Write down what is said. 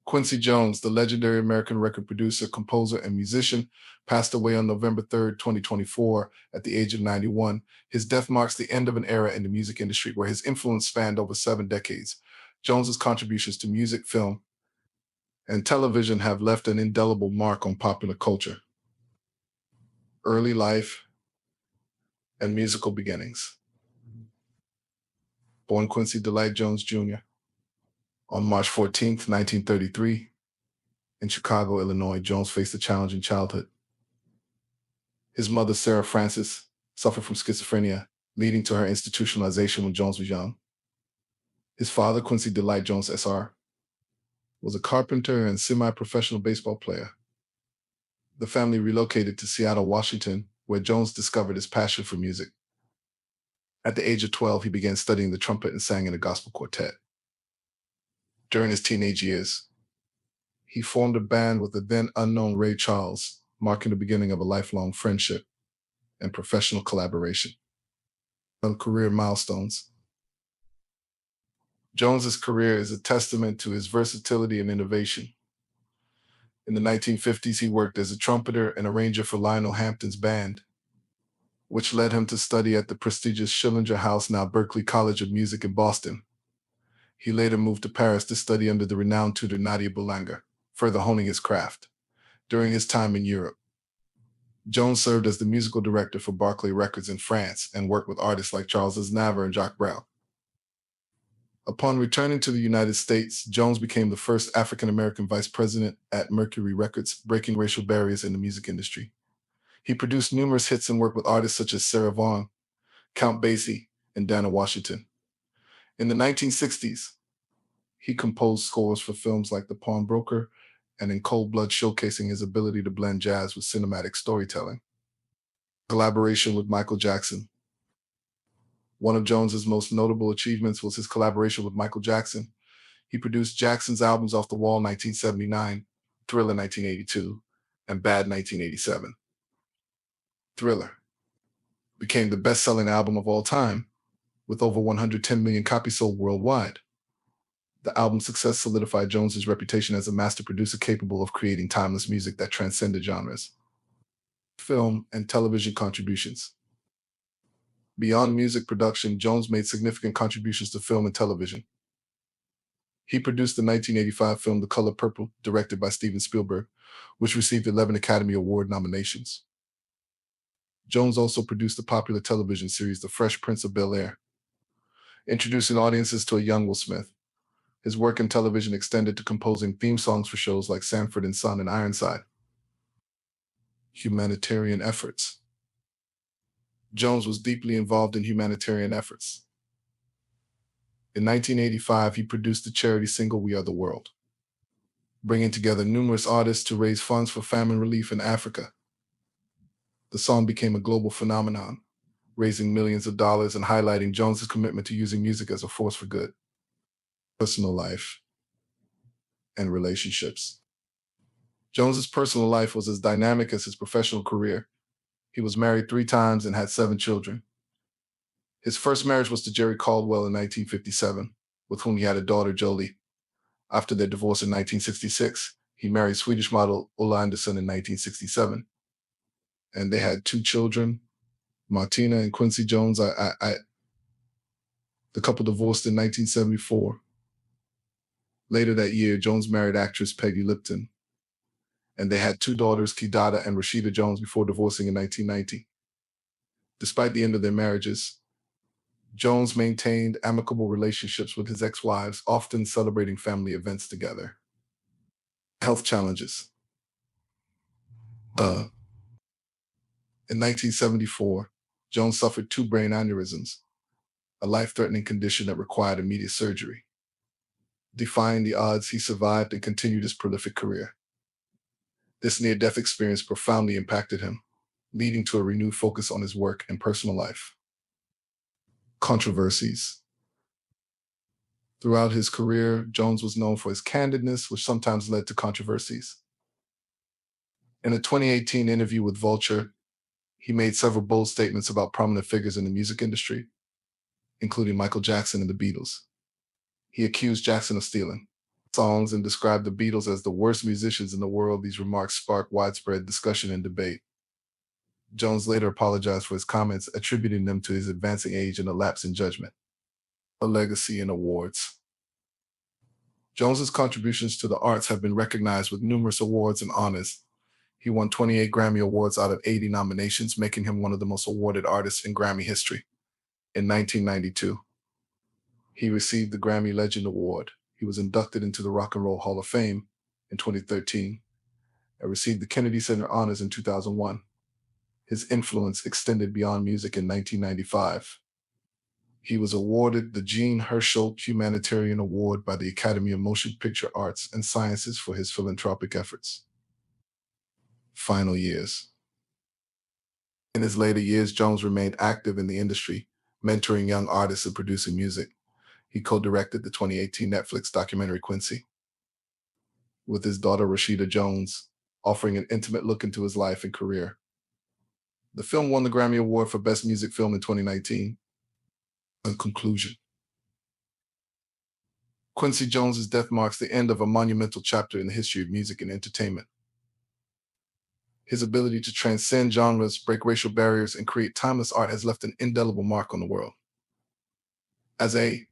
Quincy Jones, the legendary American record producer, composer, and musician, passed away on November 3rd, 2024, at the age of 91. His death marks the end of an era in the music industry where his influence spanned over 7 decades. Jones's contributions to music, film, and television have left an indelible mark on popular culture. Early life and musical beginnings. Born Quincy Delight Jones Jr. on March 14, 1933, in Chicago, Illinois, Jones faced a challenging childhood. His mother, Sarah Frances, suffered from schizophrenia, leading to her institutionalization when Jones was young. His father, Quincy Delight Jones Sr., was a carpenter and semi-professional baseball player. The family relocated to Seattle, Washington, where Jones discovered his passion for music. At the age of 12, he began studying the trumpet and sang in a gospel quartet. During his teenage years, he formed a band with the then unknown Ray Charles, marking the beginning of a lifelong friendship and professional collaboration. On career milestones. Jones's career is a testament to his versatility and innovation. In the 1950s, he worked as a trumpeter and arranger for Lionel Hampton's band, which led him to study at the prestigious Schillinger House, now Berklee College of Music in Boston. He later moved to Paris to study under the renowned tutor Nadia Boulanger, further honing his craft. During his time in Europe, Jones served as the musical director for Barclay Records in France and worked with artists like Charles Aznavour and Jacques Brel. Upon returning to the United States, Jones became the first African-American vice president at Mercury Records, breaking racial barriers in the music industry. He produced numerous hits and worked with artists such as Sarah Vaughan, Count Basie, and Dinah Washington. In the 1960s, he composed scores for films like The Pawnbroker and In Cold Blood, showcasing his ability to blend jazz with cinematic storytelling. Collaboration with Michael Jackson. One of Jones's most notable achievements was his collaboration with Michael Jackson. He produced Jackson's albums Off the Wall 1979, Thriller 1982, and Bad 1987. Thriller became the best-selling album of all time, with over 110 million copies sold worldwide. The album's success solidified Jones's reputation as a master producer capable of creating timeless music that transcended genres. Film and television contributions. Beyond music production, Jones made significant contributions to film and television. He produced the 1985 film The Color Purple, directed by Steven Spielberg, which received 11 Academy Award nominations. Jones also produced the popular television series The Fresh Prince of Bel-Air, introducing audiences to a young Will Smith. His work in television extended to composing theme songs for shows like Sanford and Son and Ironside. Humanitarian efforts. Jones was deeply involved in humanitarian efforts. In 1985, he produced the charity single We Are the World, bringing together numerous artists to raise funds for famine relief in Africa. The song became a global phenomenon, raising millions of dollars and highlighting Jones's commitment to using music as a force for good. Personal life and relationships. Jones's personal life was as dynamic as his professional career. He was married 3 times and had 7 children. His first marriage was to Jerry Caldwell in 1957, with whom he had a daughter, Jolie. After their divorce in 1966, he married Swedish model Ulla Andersson in 1967. And they had 2 children, Martina and Quincy Jones. The couple divorced in 1974. Later that year, Jones married actress Peggy Lipton, and they had 2 daughters, Kidada and Rashida Jones, before divorcing in 1990. Despite the end of their marriages, Jones maintained amicable relationships with his ex-wives, often celebrating family events together. Health challenges. In 1974, Jones suffered 2 brain aneurysms, a life-threatening condition that required immediate surgery. Defying the odds, he survived and continued his prolific career. This near-death experience profoundly impacted him, leading to a renewed focus on his work and personal life. Controversies. Throughout his career, Jones was known for his candidness, which sometimes led to controversies. In a 2018 interview with Vulture, he made several bold statements about prominent figures in the music industry, including Michael Jackson and the Beatles. He accused Jackson of stealing songs and described the Beatles as the worst musicians in the world. These remarks sparked widespread discussion and debate. Jones later apologized for his comments, attributing them to his advancing age and a lapse in judgment. A legacy and awards. Jones's contributions to the arts have been recognized with numerous awards and honors. He won 28 Grammy Awards out of 80 nominations, making him one of the most awarded artists in Grammy history. In 1992, he received the Grammy Legend Award. He was inducted into the Rock and Roll Hall of Fame in 2013 and received the Kennedy Center Honors in 2001. His influence extended beyond music in 1995. He was awarded the Jean Hersholt Humanitarian Award by the Academy of Motion Picture Arts and Sciences for his philanthropic efforts. Final years. In his later years, Jones remained active in the industry, mentoring young artists and producing music. He co-directed the 2018 Netflix documentary Quincy with his daughter Rashida Jones, offering an intimate look into his life and career. The film won the Grammy Award for Best Music Film in 2019. In conclusion, Quincy Jones's death marks the end of a monumental chapter in the history of music and entertainment. His ability to transcend genres, break racial barriers, and create timeless art has left an indelible mark on the world. As a